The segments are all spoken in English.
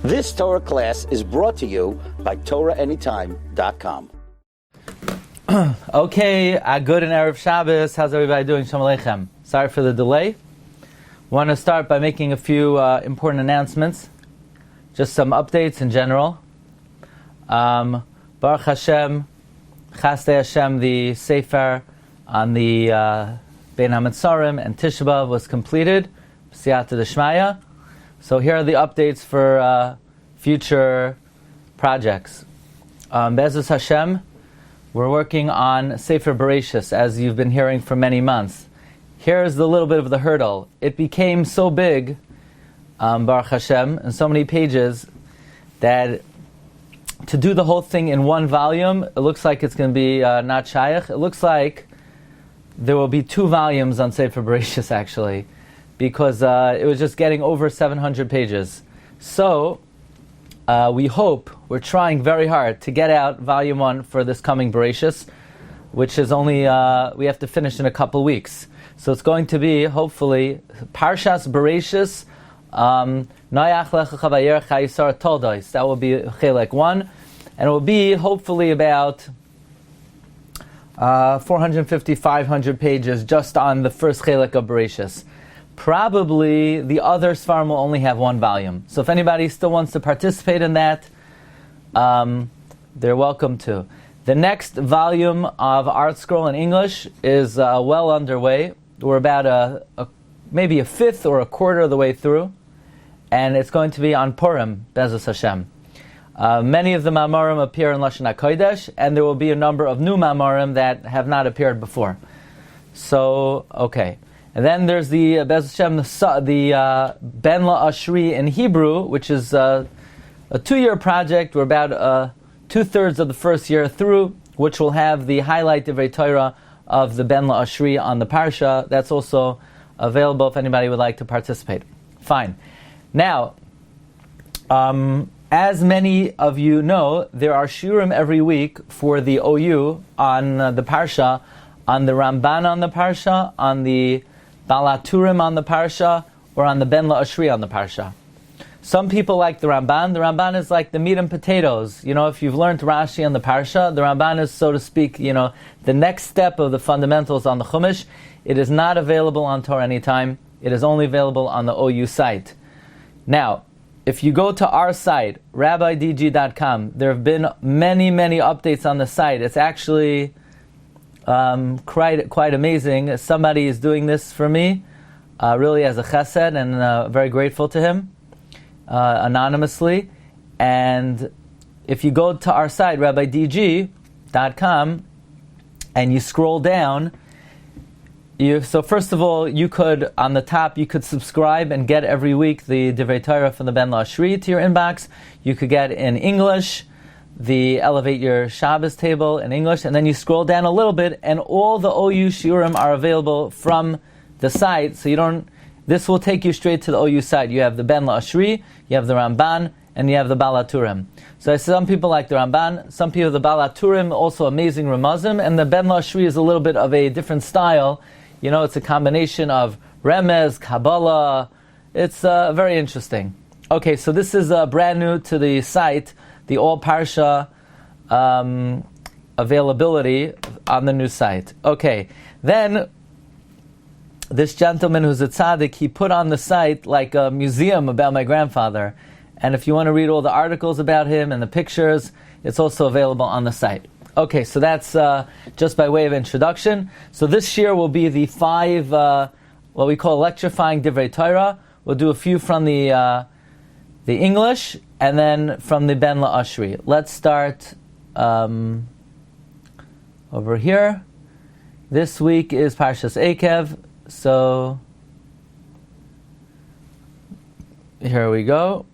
This Torah class is brought to you by TorahAnytime.com. Okay, good and Erev Shabbos. How's everybody doing? Shalom Aleichem. Sorry for the delay. Want to start by making a few important announcements. Just some updates in general. Baruch Hashem, Chasdei Hashem, the Sefer on the Beit HaMikdash and Tisha B'Av was completed. Siyata D'Shmaya. So here are the updates for future projects. Be'ezus Hashem, we're working on Sefer Bereshis, as you've been hearing for many months. Here's the little bit of the hurdle. It became so big, Baruch Hashem, and so many pages, that to do the whole thing in one volume, it looks like it's going to be not shaykh. It looks like there will be 2 volumes on Sefer Bereshis, actually, because it was just getting over 700 pages. So, we're trying very hard to get out volume 1 for this coming Bereshis, which is only, we have to finish in a couple weeks. So it's going to be, hopefully, Parshas Bereshis, Noach Lecha Vayerech HaYisar Toldos. That will be Chelek 1, and it will be, hopefully, about 450, 500 pages just on the first Chelek of Bereshis. Probably the other Sfarim will only have 1 volume. So if anybody still wants to participate in that, they're welcome to. The next volume of Art Scroll in English is well underway. We're about maybe a fifth or a quarter of the way through, and it's going to be on Purim, Be'ezus Hashem. Many of the Ma'amarim appear in Lashon HaKodesh, and there will be a number of new Ma'amarim that have not appeared before. So, okay. And then there's the Be'ezus Hashem, the Ben La'ashri in Hebrew, which is a 2-year project. We're about 2/3 of the first year through, which will have the highlight Divrei Torah of the Ben La'ashri on the Parsha. That's also available if anybody would like to participate. Fine. Now, as many of you know, there are Shiurim every week for the OU on the Parsha, on the Ramban on the Parsha, on the Balaturim on the Parsha, or on the Ben La'ashri on the Parsha. Some people like the Ramban. The Ramban is like the meat and potatoes. You know, if you've learned Rashi on the Parsha, the Ramban is, so to speak, the next step of the fundamentals on the Chumash. It is not available on Torah Anytime. It is only available on the OU site. Now, if you go to our site, rabbidg.com, there have been many, many updates on the site. It's actually quite amazing. Somebody is doing this for me, really as a chesed, and very grateful to him, anonymously. And if you go to our site, rabbidg.com, and you scroll down, so first of all, you could, on the top, you could subscribe and get every week the Divrei Torah from the Ben La'ashri to your inbox. You could get in English the Elevate Your Shabbos table in English, and then you scroll down a little bit, and all the OU Shiurim are available from the site, so this will take you straight to the OU site. You have the Ben La'ashri, you have the Ramban, and you have the Balaturim. So some people like the Ramban, some people the Balaturim, also amazing Ramazim, and the Ben La'ashri is a little bit of a different style. It's a combination of Remez, Kabbalah. It's very interesting. Okay, so this is brand new to the site, the All Parsha availability on the new site. Okay, then this gentleman who's a tzaddik, he put on the site like a museum about my grandfather. And if you want to read all the articles about him and the pictures, it's also available on the site. Okay, so that's just by way of introduction. So this year will be the 5, what we call Electrifying Divrei Torah. We'll do a few from the English, and then from the Ben La'ashri. Let's start over here. This week is Parshas Eikev, so here we go.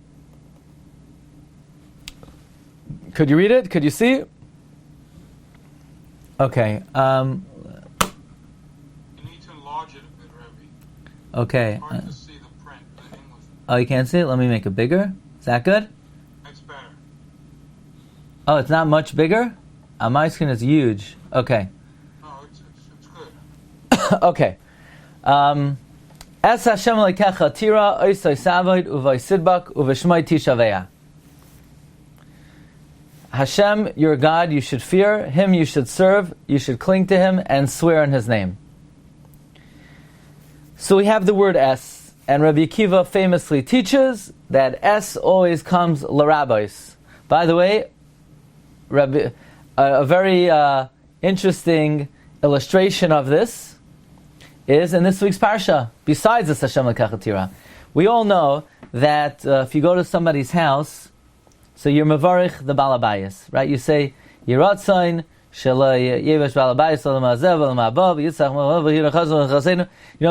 Could you read it? Could you see? Okay. You need to enlarge it a bit, Rabbi. Okay. It's hard to see the print, the English. Oh, you can't see it? Let me make it bigger. Is that good? That's better. Oh, it's not much bigger? My screen is huge. Okay. No, it's good. Okay. Es Hashem lekecha tira, oisoi savoid, uvoi sidbak, uveshmoi tishaveya. Hashem, your God, you should fear, Him you should serve, you should cling to Him, and swear in His name. So we have the word es, and Rabbi Akiva famously teaches that es always comes l'rabbis. By the way, a very interesting illustration of this is in this week's Parsha, besides the Hashem L'kachatira. We all know that if you go to somebody's house, so you're mavarich the balabayas, right? You say, Yiratzain, Yevesh balabayas,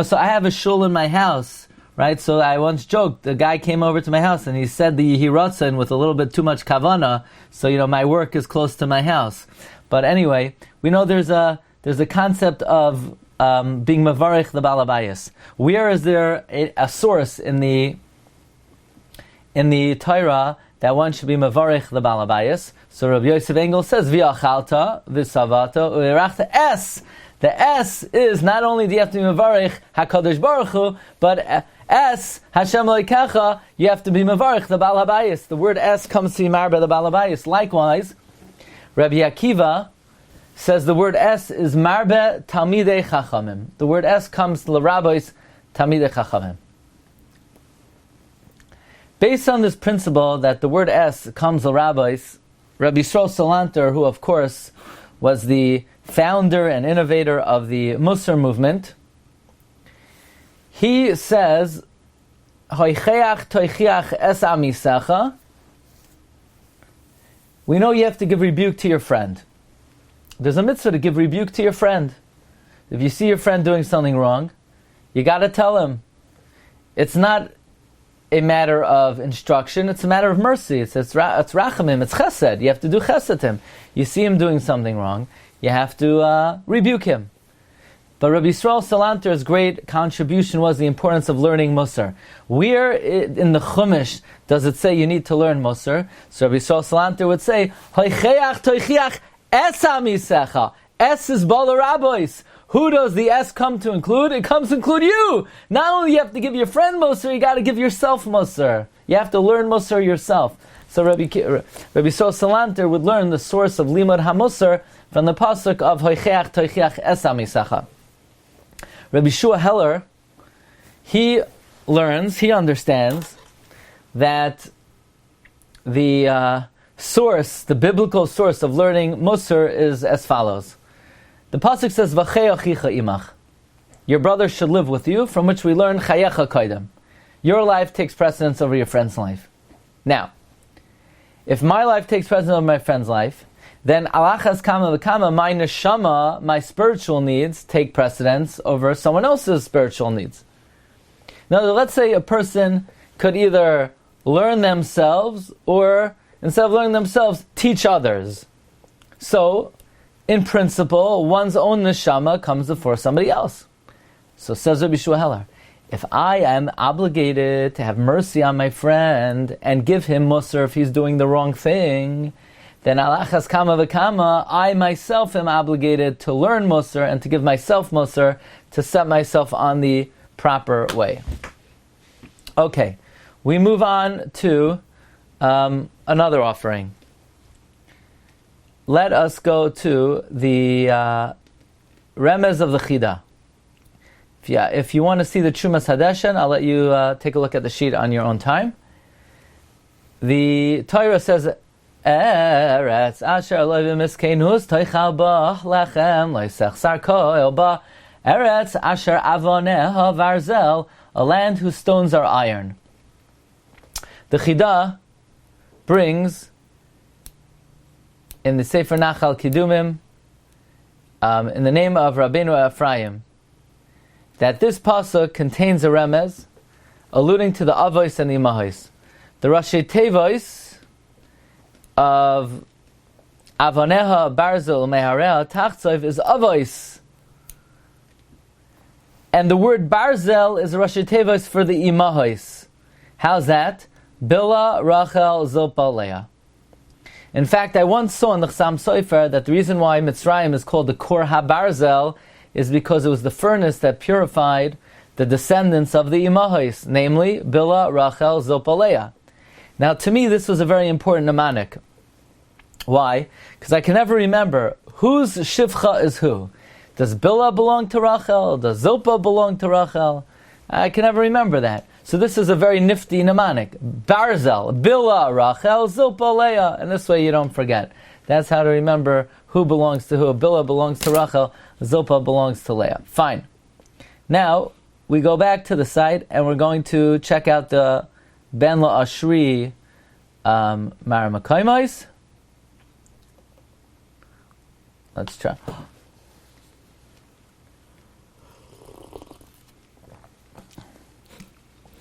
so I have a shul in my house, right? So I once joked, the guy came over to my house and he said the Yiratzain with a little bit too much kavana, so my work is close to my house. But anyway, we know there's a concept of being mavarich the balabayas. Where is there a source in the Torah that one should be mavarich the balabayas? So Rabbi Yosef Engel says, V'achalta, v'savata, u'irachta es. The es is not only do you have to be mavarich HaKadosh Baruch Hu, but es, Hashem Elokecha, you have to be mavarich the balabayas. The word es comes to Yimar by the balabayas. Likewise, Rabbi Akiva says the word es is marbe talmidei chachamim. The word es comes to the rabbis talmidei chachamim. Based on this principle that the word es comes to the rabbis, Rabbi Yisrael Salanter, who of course was the founder and innovator of the mussar movement, he says, Hoicheach toichiach es amisecha. We know you have to give rebuke to your friend. There's a mitzvah to give rebuke to your friend. If you see your friend doing something wrong, you got to tell him. It's not a matter of instruction, it's a matter of mercy. It's rachamim, it's chesed. You have to do chesed to him. You see him doing something wrong, you have to rebuke him. But Rabbi Yisrael Salanter's great contribution was the importance of learning mussar. Where in the Chumash does it say you need to learn mussar? So Rabbi Yisrael Salanter would say, Hoicheach toichiach es amisecha. Es is bala rabbis. Who does the es come to include? It comes to include you. Not only you have to give your friend mussar, you got to give yourself mussar. You have to learn mussar yourself. So Rabbi Yisrael Salanter would learn the source of limud hamussar from the pasuk of Hoicheach toichiach es amisecha. Rabbi Shua Heller, he understands that the source, the biblical source of learning mussar is as follows. The pasuk says, "V'chei achicha imach." Your brother should live with you, from which we learn chayecha koidem. Your life takes precedence over your friend's life. Now, if my life takes precedence over my friend's life, then alachas kama v'kama, my neshama, my spiritual needs, take precedence over someone else's spiritual needs. Now, let's say a person could either learn themselves, or instead of learning themselves, teach others. So, in principle, one's own neshama comes before somebody else. So says Rabbi Shua Heller, if I am obligated to have mercy on my friend and give him mussar if he's doing the wrong thing, then alachas kama v'kama, I myself am obligated to learn mussar and to give myself mussar to set myself on the proper way. Okay, we move on to another offering. Let us go to the remez of the chida. If you want to see the Chumash Hadeshen, I'll let you take a look at the sheet on your own time. The Torah says, Eretz asher lo v'miskenus toichal ba lechem loisech sarkoil ba Eretz asher avoneha varzel, a land whose stones are iron. The chida brings in the Sefer Nachal Kidumim, in the name of Rabbeinu Ephraim, that this pasuk contains a remez alluding to the avos and the imahos. The Rashi Tevos of Avoneha Barzel Mehareha Tachtzov is avos, and the word Barzel is Rashi Tevos for the imahos. How's that? Bila Rachel Zilpa Leah. In fact, I once saw in the Chassam Sofer that the reason why Mitzrayim is called the Kor HaBarzel is because it was the furnace that purified the descendants of the imahos, namely Bila, Rachel, Zilpa, Leah. Now, to me, this was a very important mnemonic. Why? Because I can never remember whose shivcha is who. Does Bilhah belong to Rachel? Does Zilpah belong to Rachel? I can never remember that. So this is a very nifty mnemonic. Barzel, Bilhah, Rachel, Zilpah, Leah. And this way you don't forget. That's how to remember who belongs to who. Bilhah belongs to Rachel, Zilpah belongs to Leah. Fine. Now, we go back to the site and we're going to check out the Ben La'ashri Maramakaimis. Let's try.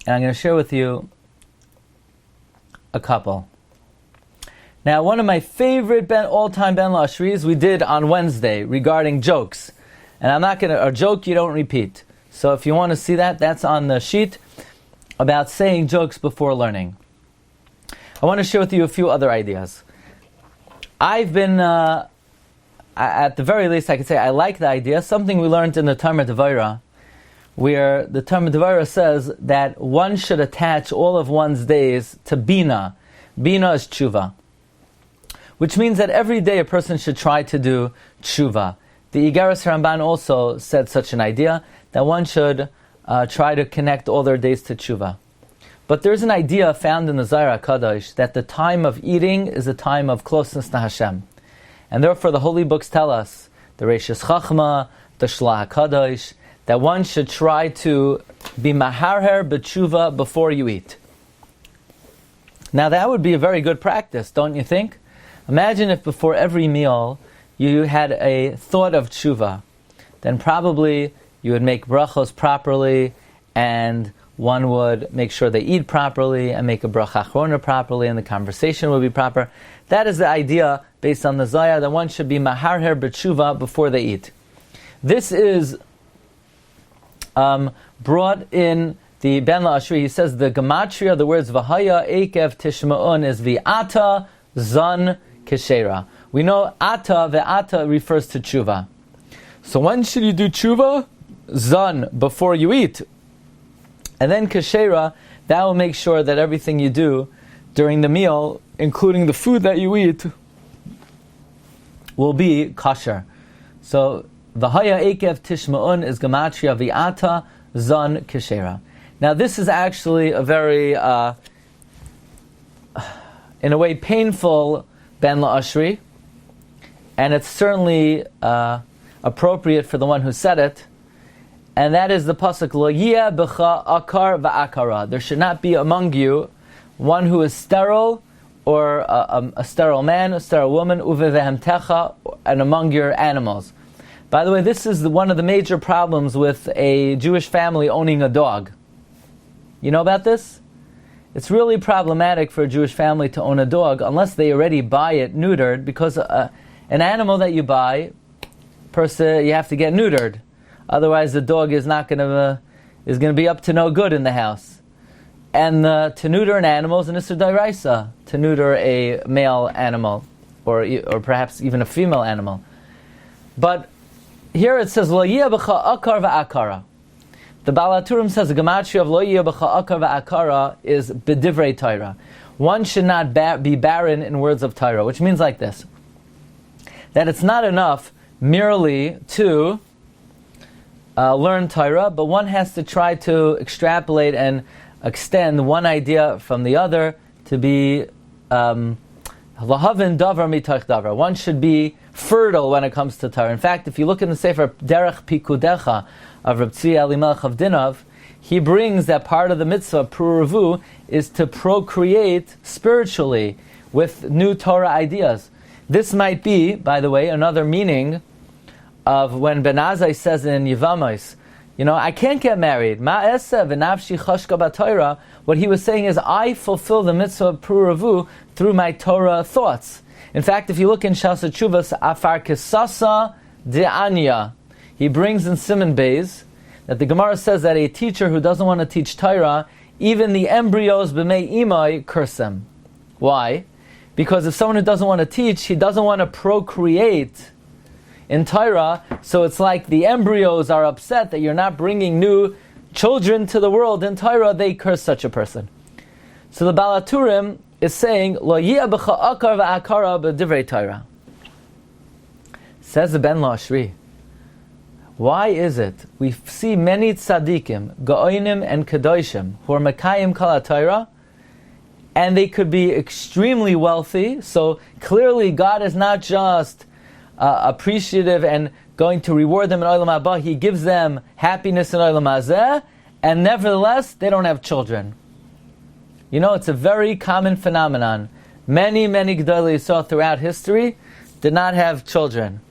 And I'm going to share with you a couple. Now, one of my favorite all-time Ben La'ashris we did on Wednesday regarding jokes. And I'm not going to, a joke you don't repeat. So if you want to see that, that's on the sheet about saying jokes before learning. I want to share with you a few other ideas. I've been, at the very least I could say I like the idea, something we learned in the Talmud Divrei, where the Talmud Divrei says that one should attach all of one's days to Bina. Bina is chuva. Which means that every day a person should try to do chuva. The Igaris Ramban also said such an idea, that one should try to connect all their days to tshuva. But there's an idea found in the Zohar HaKadosh that the time of eating is a time of closeness to Hashem. And therefore the holy books tell us, the Reishis Chachma, the Shlah HaKadosh, that one should try to be maharher b'tshuva before you eat. Now that would be a very good practice, don't you think? Imagine if before every meal you had a thought of tshuva, then probably you would make brachos properly, and one would make sure they eat properly, and make a bracha achrona properly, and the conversation would be proper. That is the idea, based on the Zohar, that one should be maharher b'tshuva before they eat. This is brought in the Ben La'ashri. He says the gematria, the words v'haya Eikev tishma'un, is v'ata zan keshera. We know ata, ve'ata refers to tshuva. So when should you do tshuva? Zan, before you eat. And then keshera, that will make sure that everything you do during the meal, including the food that you eat, will be kosher. So, v'haya Eikev tishma'un is gematria v'ata zan keshera. Now this is actually a very, in a way, painful Ben La'ashri, and it's certainly appropriate for the one who said it, and that is the pasuk Lo yeh b'cha akar va'akara. There should not be among you one who is sterile, or a sterile man, a sterile woman, uvevehem and among your animals. By the way, this is one of the major problems with a Jewish family owning a dog. You know about this? It's really problematic for a Jewish family to own a dog unless they already buy it neutered, because an animal that you buy, you have to get neutered. Otherwise, the dog is not going to be up to no good in the house. And to neuter an animal is an Isser D'Oraisa, to neuter a male animal, or perhaps even a female animal. But here it says Lo yeh b'cha akar va'akara. The Baal HaTurim says the gematria of Lo yeh b'cha akar va'akara is b'divrei Torah. One should not be barren in words of Torah, which means like this: that it's not enough merely to learn Torah, but one has to try to extrapolate and extend one idea from the other to be lahavin davar mitoch davar. One should be fertile when it comes to Torah. In fact, if you look in the Sefer Derech Pikudecha of Reb Tzvi Elimelech of Dinov, he brings that part of the mitzvah, Pruruvu, is to procreate spiritually with new Torah ideas. This might be, by the way, another meaning of when Ben Azai says in Yevamos, I can't get married. Ma'aseh v'nafshi chashka b'Torah. What he was saying is, I fulfill the mitzvah of Pruruvu through my Torah thoughts. In fact, if you look in Shas Chuvas, Afar Kisasa De'anya, he brings in Siman Beis that the Gemara says that a teacher who doesn't want to teach Torah, even the embryos b'mei imai curse him. Why? Because if someone who doesn't want to teach, he doesn't want to procreate in Torah, so it's like the embryos are upset that you're not bringing new children to the world in Torah, they curse such a person. So the Baal HaTurim is saying, Lo yiyah b'cha akar v'akara b'divrei Torah. Says the Ben Lashri, why is it we see many tzaddikim, ga'oinim and kedoshim, who are mekayim kol Torah, and they could be extremely wealthy, so clearly God is not just appreciative and going to reward them in Olam Haba, He gives them happiness in Olam Hazeh, and nevertheless, they don't have children. You know, it's a very common phenomenon. Many Gedolei Yisrael throughout history did not have children.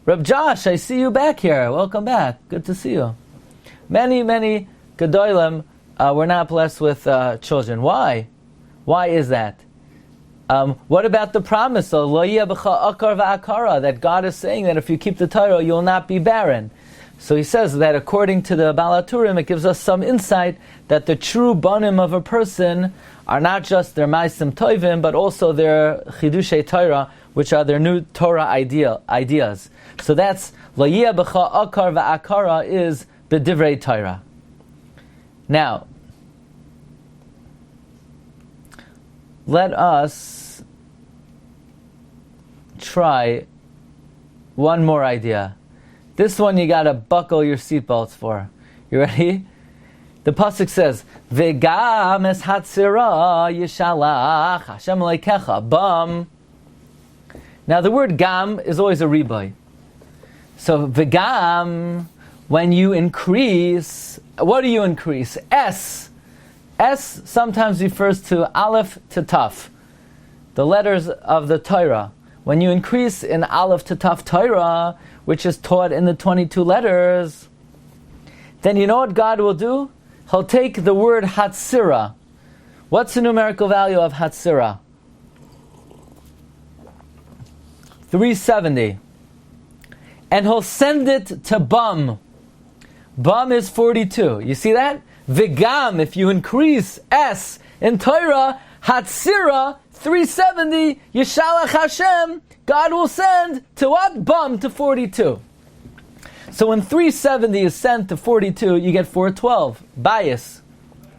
Reb Josh, I see you back here. Welcome back. Good to see you. Many Gedolim were not blessed with children. Why? Why is that? What about the promise of Lo yiyah b'cha akar v'akara, that God is saying that if you keep the Torah, you will not be barren? So he says that according to the Baal HaTurim, it gives us some insight that the true banim of a person are not just their ma'asim tovim, but also their chidushei Torah, which are their new Torah ideas. So that's Lo yiyah b'cha akar v'akara is b'divrei Torah. Now, let us try one more idea. This one you gotta buckle your seatbelts for. You ready? The pasuk says, "V'gam es hatzira yishalach Hashem leikecha bam." Now the word gam is always a riboy. So v'gam, when you increase, what do you increase? S sometimes refers to Aleph to Taf, the letters of the Torah. When you increase in Aleph to Taf Torah, which is taught in the 22 letters, then you know what God will do? He'll take the word Hatzira. What's the numerical value of Hatzira? 370. And he'll send it to Bam. Bam is 42. You see that? Vigam, if you increase S in Torah, Hatzira, 370, Yishalach Hashem, God will send to what? Bam, to 42. So when 370 is sent to 42, you get 412. Bias,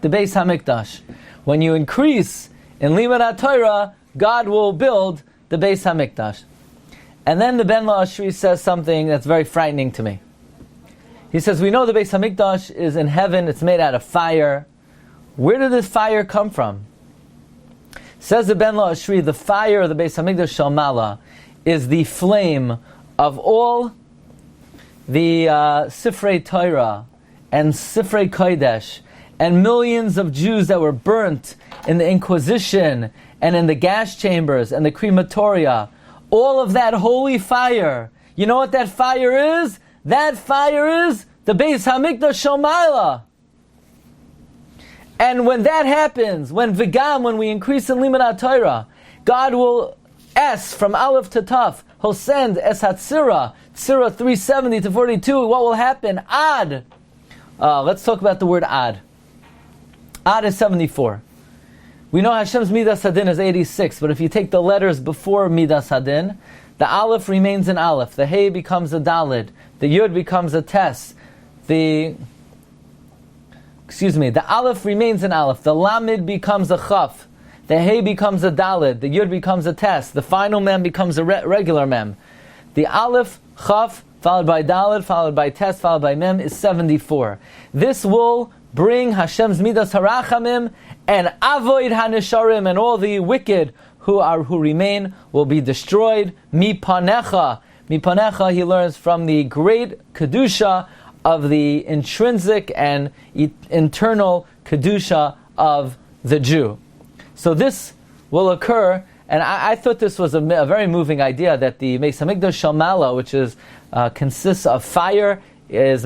the Beit HaMikdash. When you increase in Limud Torah, God will build the Beit HaMikdash. And then the Ben Lashri says something that's very frightening to me. He says, we know the Beit HaMikdash is in heaven, it's made out of fire. Where did this fire come from? Says the Ben Lashri, the fire of the Beit HaMikdash Shalmala is the flame of all the Sifrei Torah and Sifrei Kodesh and millions of Jews that were burnt in the Inquisition and in the gas chambers and the crematoria. All of that holy fire. You know what that fire is? That fire is the Beit HaMikdash Shalmala. And when that happens, when we increase in Limud Torah, God will from Aleph to Taf. He'll send Hatzira, Tzira 370 to 42. What will happen? Ad. Let's talk about the word Ad. Ad is 74. We know Hashem's Midas Hadin is 86, but if you take the letters before Midas Hadin, the Aleph remains an Aleph, the Hey becomes a Dalid, the Yud becomes a Tes, the Aleph remains an Aleph, the Lamid becomes a Chaf, the Hey becomes a Dalid, the Yud becomes a Tes, the final Mem becomes a regular Mem. The Aleph, Chaf, followed by Dalid, followed by Tes, followed by Mem is 74. This will bring Hashem's Midas Harachamim and Avoid Hanisharim, and all the wicked who remain will be destroyed. Mipanecha, he learns from the great Kedusha of the intrinsic and internal Kedusha of the Jew. So this will occur, and I thought this was a very moving idea, that the Beit HaMikdash Shalmala, which consists of fire, is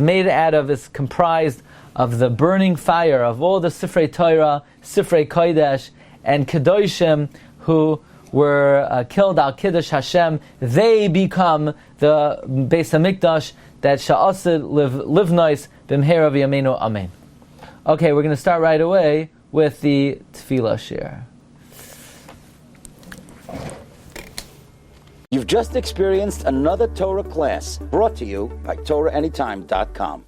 comprised of the burning fire of all the Sifrei Torah, Sifrei Kodesh, and Kedoshim who were killed al Kiddush Hashem. They become the Beit HaMikdash that sha'asid live nice b'mhera v'yameinu amen. Okay, we're going to start right away with the Tefillah Shiur. You've just experienced another Torah class brought to you by TorahAnytime.com.